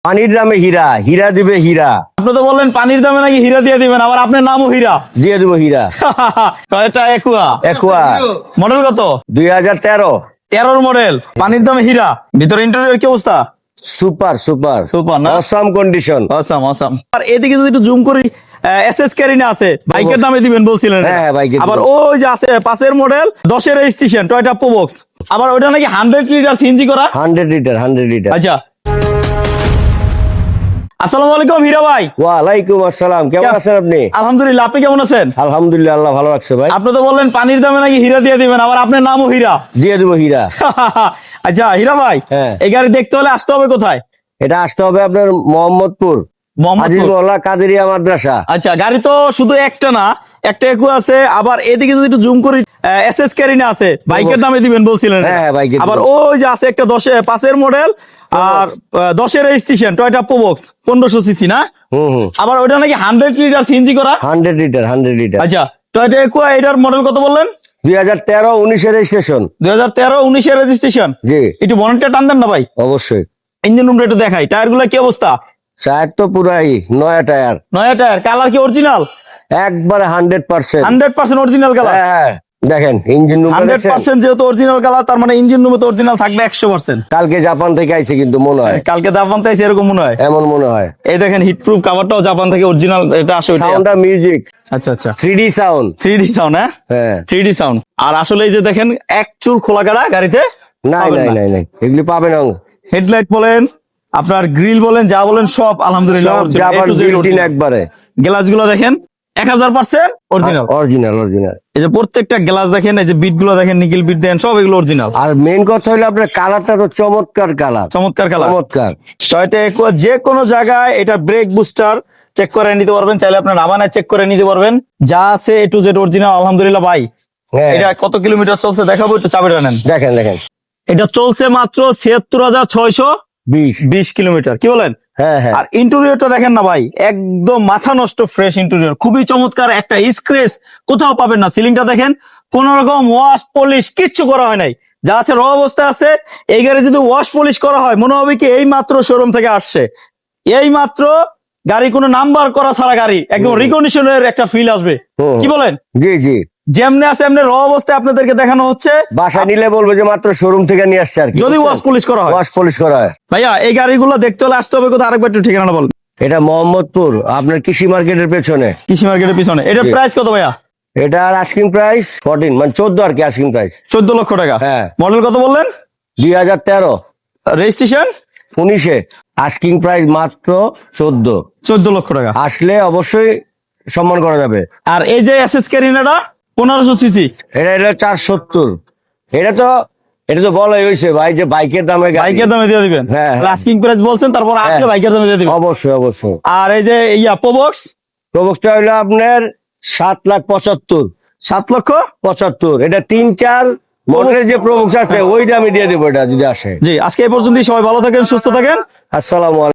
পানির দামে হীরা, হীরা দিবে হীরা। আপনি তো বললেন পানির দামে নাকি হীরা দিয়ে দিবেন, আবার আপনার নামও হীরা। দিয়ে দিব হীরা। কয়টা একুয়া? একুয়া মডেল কত? 2013। 13 মডেল, পানির দামে হীরা। ভিতরে ইন্টেরিয়র কি অবস্থা? সুপার সুপার সুপার না? Awesome condition. Awesome awesome. আর এদিকে যদি একটু জুম করি, এসএস ক্যারিনা আছে, বাইকের দামে দিবেন বলছিলেন। হ্যাঁ, বাইকের আবার দামে। ওই যে আছে 5 মডেল 10 রেজিস্ট্রেশন টয়োটা প্রোবক্স, আবার ওটা নাকি 100 লিটার সিএনজি করা। 100 লিটার 100 লিটার। আচ্ছা, আসসালামু আলাইকুম হীরা ভাই। ওয়ালাইকুম আসসালাম, কেমন আছেন আপনি? আলহামদুলিল্লাহ, আপনি কেমন আছেন? আলহামদুলিল্লাহ, আল্লাহ ভালো রাখছে ভাই। আপনি তো বললেন পানির দামে নাকি হীরা দিয়ে দিবেন, আবার আপনার নামও হীরা। দিয়ে দিব হীরা। আচ্ছা হীরা ভাই, হ্যাঁ। এই গাড়ি দেখতে হলে আসতে হবে কোথায়? এটা আসতে হবে আপনার মোহাম্মদপুর আজিজুল্লাহ কাদেরিয়া মাদ্রাসা। আচ্ছা, গাড়ি তো শুধু একটা না, একটা একু আছে। আবার এদিকে যদি একটু জুম করি, এসএস ক্যারিনা আছে, বাইকের দামে দিবেন বলছিলেন। হ্যাঁ, বাইকের আবার দামে। ওই যে আছে একটা 5 মডেল আর 10 রেজিস্ট্রেশন টয়োটা প্রোবক্স 1500 সিসি না? আবার ওটা নাকি 100 লিটার সিএনজি করা। 100 লিটার 100 লিটার। আচ্ছা, টয়োটা একুয়া, এটার মডেল কত বললেন? 2013-19 রেজিস্ট্রেশন। 2013-19 রেজিস্ট্রেশন। জি একটু বনেটটা টান দেন না ভাই, অবশ্যই। ইঞ্জিন রুমটা একটু দেখাই। টায়ার গুলা কি অবস্থা? টায়ার তো পুরাই নয়া টায়ার, নয়া টায়ার। কালার কি অরিজিনাল? একবারে 100%। 100% অরিজিনাল কালার। হ্যাঁ, দেখেন ইঞ্জিন রুম 100% যেহেতু অরিজিনাল কালার, তার মানে ইঞ্জিন রুমে তো অরিজিনাল থাকবে 100%। কালকে জাপান থেকে আইছে কিন্তু মনে হয়, কালকে জাপান থেকে এরকম মনে হয়। এমন মনে হয়। এই দেখেন হিট প্রুফ কাভারটাও জাপান থেকে অরিজিনাল, এটা আসলে সাউন্ডটা মিউজিক, আচ্ছা আচ্ছা 3D সাউন্ড। 3D sound. হ্যাঁ, 3D সাউন্ড। আর আসলে এই যে দেখেন এক চুল খোলা কাটা গাড়িতে নাই পাবেন নাই না। নাই নাই, এগুলি পাবে না। হেডলাইট বলেন, আপনার গ্রিল বলেন, যা বলেন সব আলহামদুলিল্লাহ সব জাপান বিল্ডিং একবারে। গ্লাস গুলো দেখেন 1000% অরিজিনাল। Original original. এই যে প্রত্যেকটা গ্লাস দেখেন, এই যে বিট গুলো দেখেন, নিকেল বিট দেন, সব এগুলো অরিজিনাল। আর মেন কথা হলো আপনার কালারটা তো চমৎকার কালার, চমৎকার কালার, চমৎকার। টয়োটা একুয়া যে কোনো জায়গায় এটা ব্রেক বুস্টার চেক করে নিতে পারবেন, চাইলে আপনার নামানা চেক করে নিতে পারবেন। যা আছে এ টু জেড অরিজিনাল আলহামদুলিল্লাহ ভাই। হ্যাঁ, এটা কত কিলোমিটার চলছে দেখাবো, একটু চাবিটা নেন। দেখেন দেখেন, এটা চলছে মাত্র 76,620 20। কিলোমিটার। কি বলেন? হ্যাঁ হ্যাঁ, আর ইন্টেরিয়রটা দেখেন না ভাই, একদম মাথা নষ্ট ফ্রেশ ইন্টেরিয়র, খুবই চমৎকার। একটা স্ক্র্যাচ কোথাও পাবেন না। সিলিংটা দেখেন, কোন রকম ওয়াশ পলিশ কিচ্ছু করা হয় নাই, যা আছে র অবস্থা আছে। এই গাড়ি যদি ওয়াশ পলিশ করা হয়, মনে হবে কি এই মাত্র শোরুম থেকে আসছে, এই মাত্র গাড়ি কোনো নাম্বার করা ছাড়া গাড়ি, একদম রিকন্ডিশনের একটা ফিল আসবে। কি বলেন? জি জি। যেমনি আছে এমনি র অবস্থায় আপনাদেরকে দেখানো হচ্ছে। বাসা নিলে বলবে যে মাত্র শোরুম থেকে নিয়ে আসছে আর কি, যদি ওয়াশ পলিশ করা হয়। ওয়াশ পলিশ করা হয়। ভাইয়া এই গাড়িগুলো দেখতে হলে আসতে হবে কোথায়? আরেকবার একটু ঠিকানা বলেন। এটা মোহাম্মদপুর আপনার কৃষি মার্কেটের পেছনে। কৃষি মার্কেটের পিছনে। এটার প্রাইস কত ভাইয়া? এটার আস্কিং প্রাইস 14, মানে 14 আর কি আস্কিং প্রাইস। 14 লক্ষ টাকা। হ্যাঁ। মডেল কত বললেন? 2013। রেজিস্ট্রেশন 19-এ। আস্কিং প্রাইস মাত্র 14। 14 লক্ষ টাকা। আসলে অবশ্যই সম্মান করা যাবে। আর এই যে এসএস ক্যারিনাটা 1500 সিসি। এটা 470। এটা তো বলাই হয়েছে ভাই যে বাইকের দামে গাড়ি। বাইকের দামে দিয়ে দিবেন। হ্যাঁ। আস্কিং প্রাইস বলছেন, তারপর আসলে হ্যাঁ। বাইকের দামে দিয়ে দিবেন। অবশ্যই অবশ্যই। আর এই যে প্রোবক্স প্রবক্সটা হইলো আপনার 7,75,000। 7,75,000। এটা 3-4 মডেলের যে প্রবক্স আছে ওইটা আমি দিয়ে দেবো, এটা যদি আসে। জি, আজকে এই পর্যন্তই। সবাই ভালো থাকেন, সুস্থ থাকেন। আসসালামু আলাইকুম।